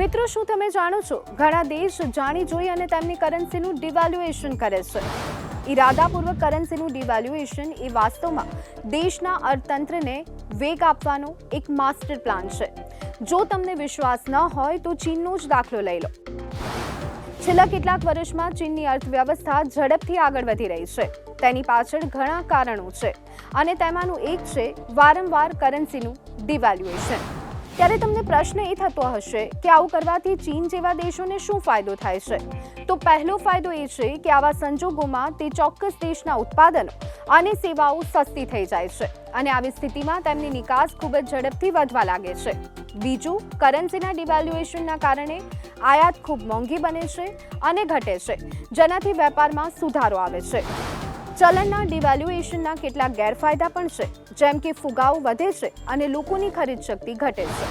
મિત્રો, શું તમે જાણો છો ઘણા દેશ જાણી જોઈ અને તેમની કરન્સીનું ડિવેલ્યુએશન કરે છે। ઇરાદાપૂર્વક કરન્સીનું ડિવેલ્યુએશન એ વાસ્તવમાં દેશના અર્થતંત્રને વેગ આપવાનો એક માસ્ટર પ્લાન છે। જો તમને વિશ્વાસ ન હોય તો ચીનનો જ દાખલો લઈ લો। છેલ્લા કેટલાક વર્ષમાં ચીનની અર્થવ્યવસ્થા ઝડપથી આગળ વધી રહી છે। તેની પાછળ ઘણા કારણો છે અને તેમાંનું એક છે વારંવાર કરન્સીનું ડિવેલ્યુએશન। ત્યારે તમને પ્રશ્ન એ થતો હશે કે આવું કરવાથી ચીન જેવા દેશોને શું ફાયદો થાય છે? તો પહેલો ફાયદો એ છે કે આવા સંજોગોમાં તે ચોક્કસ દેશના ઉત્પાદનો અને સેવાઓ સસ્તી થઈ જાય છે અને આવી સ્થિતિમાં તેમની નિકાસ ખૂબ જ ઝડપથી વધવા લાગે છે। બીજું, કરન્સીના ડિવેલ્યુએશનના કારણે આયાત ખૂબ મોંઘી બને છે અને ઘટે છે, જેનાથી વેપારમાં સુધારો આવે છે। ચલણના ડિવેલ્યુએશનના કેટલાક ગેરફાયદા પણ છે, જેમ કે ફુગાવો વધે છે અને લોકોની ખરીદ શક્તિ ઘટે છે।